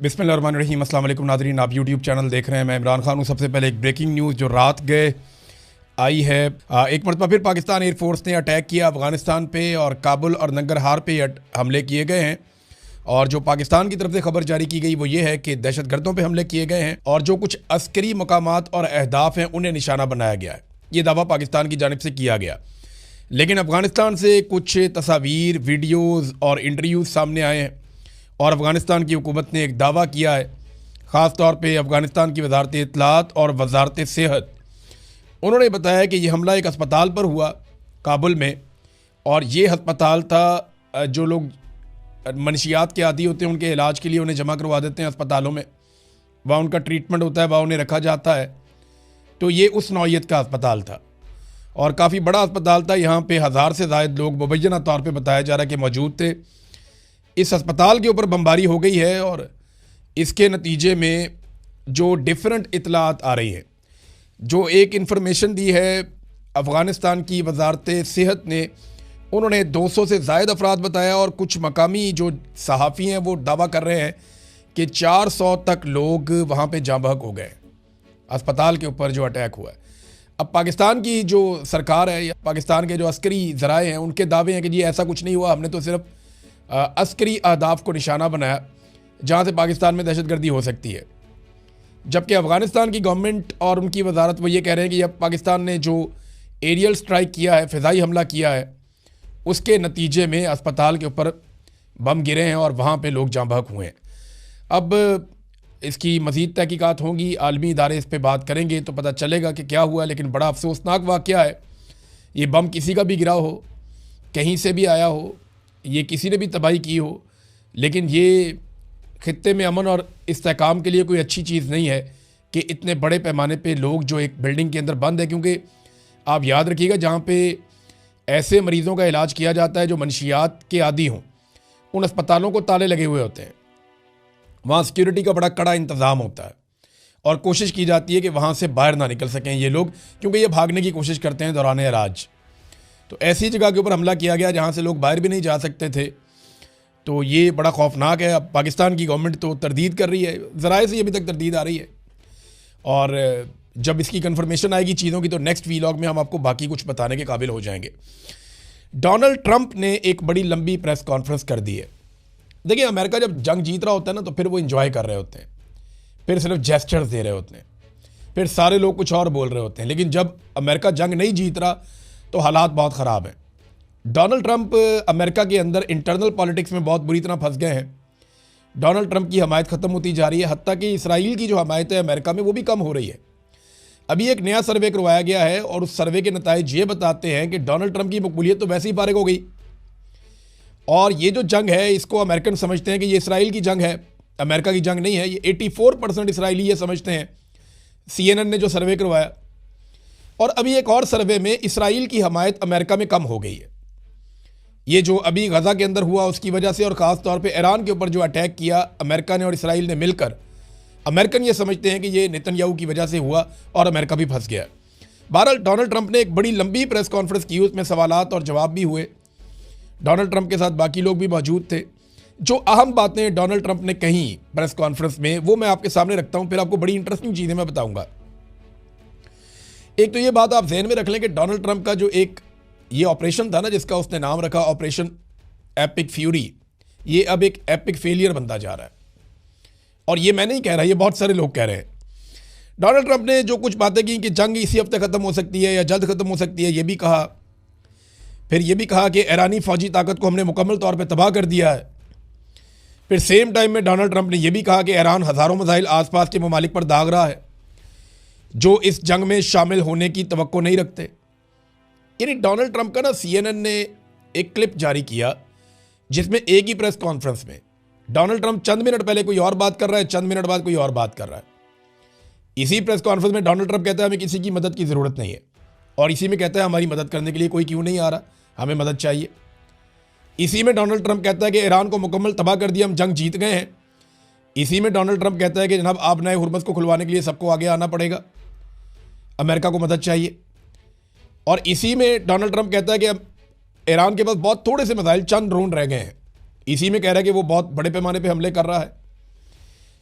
बिस्मिल्लाहिर्रहमानिर्रहीम। अस्सलाम वालेकुम नाज़रीन, आप यूट्यूब चैनल देख रहे हैं। मैं इमरान खान हूँ। सबसे पहले एक ब्रेकिंग न्यूज़ जो रात गए आई है। एक मरतबा फिर पाकिस्तान एयरफोर्स ने अटैक किया अफ़गानिस्तान पे और काबुल और नंगरहार पे हमले किए गए हैं। और जो पाकिस्तान की तरफ से खबर जारी की गई वो ये है कि दहशतगर्दों पे हमले किए गए हैं और जो कुछ अस्करी मकामात और अहदाफ हैं उन्हें निशाना बनाया गया है। ये दावा पाकिस्तान की जानिब से किया गया, लेकिन अफ़गानिस्तान से कुछ तस्वीर, वीडियोज़ और इंटरव्यूज़ सामने आए हैं और अफ़गानिस्तान की हुकूमत ने एक दावा किया है, ख़ास तौर पे अफ़गानिस्तान की वजारत इत्तलात और वजारत सेहत। उन्होंने बताया कि ये हमला एक अस्पताल पर हुआ काबुल में, और ये अस्पताल था जो लोग मनशियात के आदी होते हैं उनके इलाज के लिए उन्हें जमा करवा देते हैं अस्पतालों में, वहाँ उनका ट्रीटमेंट होता है, वहाँ उन्हें रखा जाता है। तो ये उस नौइयत का अस्पताल था और काफ़ी बड़ा अस्पताल था। यहाँ पे 1000 से ज़ायद लोग मुबैना तौर पे बताया जा रहा है कि मौजूद थे। इस अस्पताल के ऊपर बमबारी हो गई है और इसके नतीजे में जो डिफरेंट इतलात आ रही हैं, जो एक इन्फॉर्मेशन दी है अफ़गानिस्तान की वजारत सेहत ने, उन्होंने 200 से ज़ायद अफराद बताया और कुछ मकामी जो सहाफ़ी हैं वो दावा कर रहे हैं कि 400 तक लोग वहाँ पे जाँ बहक हो गए अस्पताल के ऊपर जो अटैक हुआ है। अब पाकिस्तान की जो सरकार है या पाकिस्तान के जो अस्करी ज़राए हैं उनके दावे हैं कि जी ऐसा कुछ नहीं हुआ, हमने तो सिर्फ अस्करी अहदाफ को निशाना बनाया जहाँ से पाकिस्तान में दहशतगर्दी हो सकती है। जबकि अफ़गानिस्तान की गवर्नमेंट और उनकी वजारत वो ये कह रहे हैं कि अब पाकिस्तान ने जो एरियल स्ट्राइक किया है, फ़िज़ाई हमला किया है, उसके नतीजे में अस्पताल के ऊपर बम गिरे हैं और वहाँ पे लोग जाँ बहक हुए हैं। अब इसकी मज़ीद तहकीकात होंगी, आलमी इदारे इस पर बात करेंगे तो पता चलेगा कि क्या हुआ। लेकिन बड़ा अफसोसनाक वाक़या है। ये बम किसी का भी गिरा हो, कहीं से भी आया हो, ये किसी ने भी तबाही की हो, लेकिन ये खित्ते में अमन और इस्तेहकाम के लिए कोई अच्छी चीज़ नहीं है कि इतने बड़े पैमाने पे लोग जो एक बिल्डिंग के अंदर बंद है। क्योंकि आप याद रखिएगा, जहाँ पे ऐसे मरीज़ों का इलाज किया जाता है जो मनशियात के आदी हों, उन अस्पतालों को ताले लगे हुए होते हैं, वहाँ सिक्योरिटी का बड़ा कड़ा इंतज़ाम होता है और कोशिश की जाती है कि वहाँ से बाहर ना निकल सकें ये लोग, क्योंकि ये भागने की कोशिश करते हैं दौरान इलाज। तो ऐसी जगह के ऊपर हमला किया गया जहाँ से लोग बाहर भी नहीं जा सकते थे। तो ये बड़ा खौफनाक है। अब पाकिस्तान की गवर्नमेंट तो तरदीद कर रही है, ज़राए से अभी तक तरदीद आ रही है, और जब इसकी कंफर्मेशन आएगी चीज़ों की तो नेक्स्ट वीलॉग में हम आपको बाकी कुछ बताने के काबिल हो जाएंगे। डोनाल्ड ट्रंप ने एक बड़ी लंबी प्रेस कॉन्फ्रेंस कर दी है। देखिए, अमेरिका जब जंग जीत रहा होता है ना तो फिर वो इंजॉय कर रहे होते हैं, फिर सिर्फ जेस्चर्स दे रहे होते हैं, फिर सारे लोग कुछ और बोल रहे होते हैं। लेकिन जब अमेरिका जंग नहीं जीत रहा तो हालात बहुत ख़राब हैं। डोनाल्ड ट्रंप अमेरिका के अंदर इंटरनल पॉलिटिक्स में बहुत बुरी तरह फंस गए हैं। डोनाल्ड ट्रंप की हमायत ख़त्म होती जा रही है, हत्ता कि इसराइल की जो हमायत है अमेरिका में वो भी कम हो रही है। अभी एक नया सर्वे करवाया गया है और उस सर्वे के नताइज ये बताते हैं कि डोनाल्ड ट्रंप की मकबूलियत तो वैसे ही फारिग हो गई, और ये जो जंग है इसको अमेरिकन समझते हैं कि ये इसराइल की जंग है, अमेरिका की जंग नहीं है। ये 84% इसराइली ये समझते हैं, CNN ने जो सर्वे करवाया। और अभी एक और सर्वे में इसराइल की हमायत अमेरिका में कम हो गई है। ये जो अभी गज़ा के अंदर हुआ उसकी वजह से, और ख़ास तौर पे ईरान के ऊपर जो अटैक किया अमेरिका ने और इसराइल ने मिलकर, अमेरिकन ये समझते हैं कि ये नेतन्याहू की वजह से हुआ और अमेरिका भी फंस गया। बहरहाल डोनाल्ड ट्रंप ने एक बड़ी लंबी प्रेस कॉन्फ्रेंस की, उसमें सवालात और जवाब भी हुए। डोनाल्ड ट्रंप के साथ बाकी लोग भी मौजूद थे। जो अहम बातें डोनाल्ड ट्रंप ने कहीं प्रेस कॉन्फ्रेंस में वो मैं आपके सामने रखता हूँ, फिर आपको बड़ी इंटरेस्टिंग चीज़ें मैं बताऊँगा। एक तो ये बात आप ज़हन में रख लें कि डोनाल्ड ट्रंप का जो एक ये ऑपरेशन था ना, जिसका उसने नाम रखा ऑपरेशन एपिक फ्यूरी, ये अब एक एपिक फेलियर बनता जा रहा है। और ये मैं नहीं कह रहा, ये बहुत सारे लोग कह रहे हैं। डोनाल्ड ट्रंप ने जो कुछ बातें की कि जंग इसी हफ्ते ख़त्म हो सकती है या जल्द ख़त्म हो सकती है, ये भी कहा। फिर ये भी कहा कि ईरानी फ़ौजी ताकत को हमने मुकम्मल तौर पे तबाह कर दिया है। फिर सेम टाइम में डोनाल्ड ट्रंप ने यह भी कहा कि ईरान हज़ारों मिसाइल आसपास के ममालिक पर दाग रहा है जो इस जंग में शामिल होने की तवक्को नहीं रखते। यानी डोनाल्ड ट्रंप का ना CNN ने एक क्लिप जारी किया जिसमें एक ही प्रेस कॉन्फ्रेंस में डोनाल्ड ट्रंप चंद मिनट पहले कोई और बात कर रहा है, चंद मिनट बाद कोई और बात कर रहा है। इसी प्रेस कॉन्फ्रेंस में डोनाल्ड ट्रंप कहता है हमें किसी की मदद की ज़रूरत नहीं है, और इसी में कहता है हमारी मदद करने के लिए कोई क्यों नहीं आ रहा, हमें मदद चाहिए। इसी में डोनाल्ड ट्रंप कहता है कि ईरान को मुकम्मल तबाह कर दिया, हम जंग जीत गए हैं। इसी में डोनाल्ड ट्रंप कहता है कि जनाब आप नए हुर्मस को खुलवाने के लिए सबको आगे आना पड़ेगा, अमेरिका को मदद चाहिए। और इसी में डोनाल्ड ट्रंप कहता है कि अब ईरान के पास बहुत थोड़े से मिसाइल, चंद ड्रोन रह गए हैं। इसी में कह रहा है कि वो बहुत बड़े पैमाने पे हमले कर रहा है।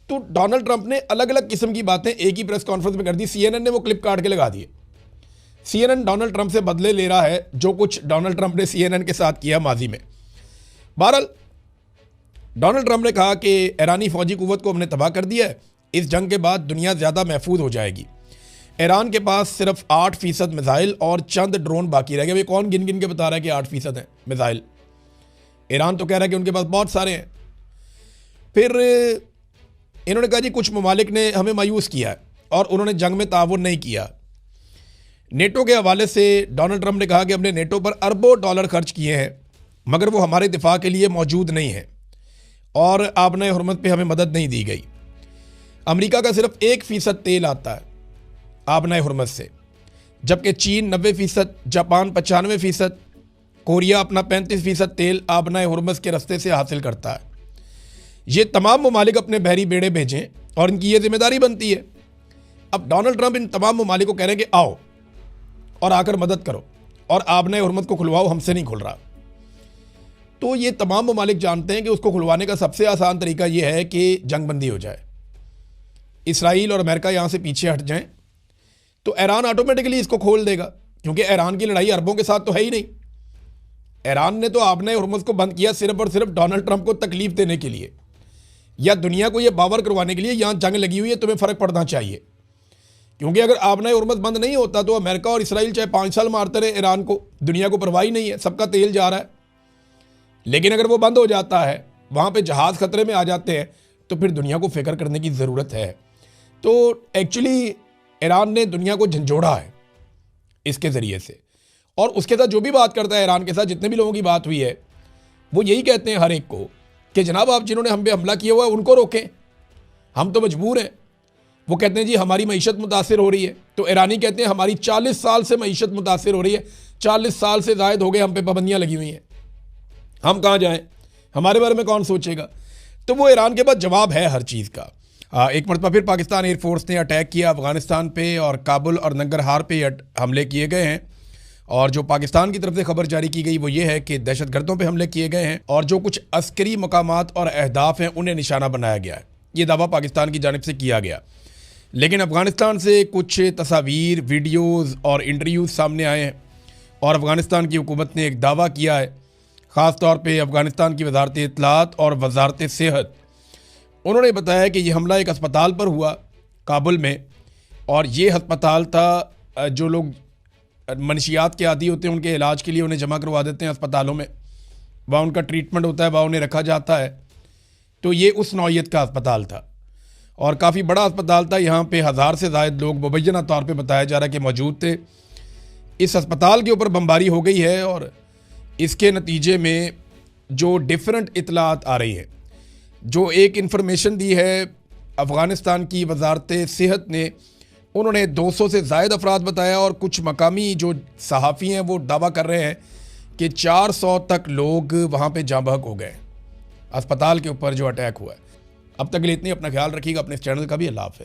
तो डोनाल्ड ट्रंप ने अलग अलग किस्म की बातें एक ही प्रेस कॉन्फ्रेंस में कर दी। CNN ने वो क्लिप काट के लगा दिए। CNN डोनाल्ड ट्रंप से बदले ले रहा है जो कुछ डोनाल्ड ट्रंप ने CNN के साथ किया माजी में। बहरहाल डोनाल्ड ट्रंप ने कहा कि ईरानी फौजी कुव्वत को हमने तबाह कर दिया है, इस जंग के बाद दुनिया ज़्यादा महफूज हो जाएगी। ईरान के पास सिर्फ 8% मिसाइल और चंद ड्रोन बाकी रह गए। कौन गिन गिन के बता रहा है कि 8% है मिसाइल? ईरान तो कह रहा है कि उनके पास बहुत सारे हैं। फिर इन्होंने कहा जी कुछ ममालिक ने हमें मायूस किया है और उन्होंने जंग में ताउन नहीं किया। नेटो के हवाले से डोनाल्ड ट्रंप ने कहा कि हमने नेटो पर अरबों डॉलर खर्च किए हैं मगर वो हमारे दिफा के लिए मौजूद नहीं है और आबना हुर्मत पे हमें मदद नहीं दी गई। अमेरिका का सिर्फ 1% तेल आता है आबना हुर्मत से, जबकि चीन 90%, जापान 95%, कोरिया अपना 35% तेल आबना हुर्मत के रास्ते से हासिल करता है। ये तमाम ममालिक अपने बहरी बेड़े भेजें और इनकी ये जिम्मेदारी बनती है। अब डोनाल्ड ट्रंप इन तमाम ममालिक को कह रहे हैं कि आओ और आकर मदद करो और आबना हुर्मत को खुलवाओ, हमसे नहीं खुल रहा। तो ये तमाम ममालिक जानते हैं कि उसको खुलवाने का सबसे आसान तरीका यह है कि जंगबंदी हो जाए, इसराइल और अमेरिका यहाँ से पीछे हट जाएं, तो ईरान ऑटोमेटिकली इसको खोल देगा, क्योंकि ईरान की लड़ाई अरबों के साथ तो है ही नहीं। ईरान ने तो आबना हुर्मत को बंद किया सिर्फ और सिर्फ डोनाल्ड ट्रंप को तकलीफ देने के लिए या दुनिया को यह बावर करवाने के लिए यहाँ जंग लगी हुई है, तुम्हें फ़र्क पड़ना चाहिए। क्योंकि अगर आबना हुर्मत बंद नहीं होता तो अमेरिका और इसराइल चाहे 5 साल मारते रहे ईरान को, दुनिया को परवाह ही नहीं है, सबका तेल जा रहा है। लेकिन अगर वो बंद हो जाता है, वहाँ पे जहाज़ खतरे में आ जाते हैं, तो फिर दुनिया को फिक्र करने की ज़रूरत है। तो एक्चुअली ईरान ने दुनिया को झंझोड़ा है इसके ज़रिए से, और उसके साथ जो भी बात करता है ईरान के साथ, जितने भी लोगों की बात हुई है, वो यही कहते हैं हर एक को कि जनाब आप जिन्होंने हम पे हमला किया हुआ है उनको रोकें, हम तो मजबूर हैं। वो कहते हैं जी हमारी मईशत मुतासिर हो रही है, तो ईरानी कहते हैं हमारी 40 साल से मईशत मुतासिर हो रही है, 40 साल से ज़ायद हो गए हम पे पाबंदियाँ लगी हुई हैं, हम कहाँ जाएं, हमारे बारे में कौन सोचेगा। तो वो ईरान के पास जवाब है हर चीज़ का। एक मरतबा फिर पाकिस्तान एयरफोर्स ने अटैक किया अफ़गानिस्तान पे और काबुल और नंगरहार पे हमले किए गए हैं। और जो पाकिस्तान की तरफ से खबर जारी की गई वो ये है कि दहशतगर्दों पे हमले किए गए हैं और जो कुछ अस्करी मकामात और अहदाफ हैं उन्हें निशाना बनाया गया है। ये दावा पाकिस्तान की जानिब से किया गया, लेकिन अफ़गानिस्तान से कुछ तस्वीर, वीडियोज़ और इंटरव्यूज़ सामने आए हैं और अफ़गानिस्तान की हुकूमत ने एक दावा किया है, ख़ास तौर पे अफ़गानिस्तान की वज़ारत इत्तलात और वज़ारत सेहत। उन्होंने बताया कि ये हमला एक अस्पताल पर हुआ काबुल में, और ये अस्पताल था जो लोग मनशियात के आदी होते हैं उनके इलाज के लिए उन्हें जमा करवा देते हैं अस्पतालों में, वहाँ उनका ट्रीटमेंट होता है, वहाँ उन्हें रखा जाता है। तो ये उस नौइयत का अस्पताल था और काफ़ी बड़ा अस्पताल था। यहाँ पे 1000 से ज़ायद लोग मुबैना तौर पे बताया जा रहा है कि मौजूद थे। इस अस्पताल के ऊपर बमबारी हो गई है और इसके नतीजे में जो डिफरेंट इतलात आ रही है, जो एक इन्फॉर्मेशन दी है अफ़गानिस्तान की वज़ारत सेहत ने, उन्होंने 200 से ज़ायद अफराद बताया और कुछ मकामी जो सहाफ़ी हैं वो दावा कर रहे हैं कि 400 तक लोग वहाँ पे जाँ बहक हो गए अस्पताल के ऊपर जो अटैक हुआ है। अब तक के लिए इतनी, अपना ख्याल रखिएगा, अपने इस चैनल का भी। अल्लाह हाफ़िज़।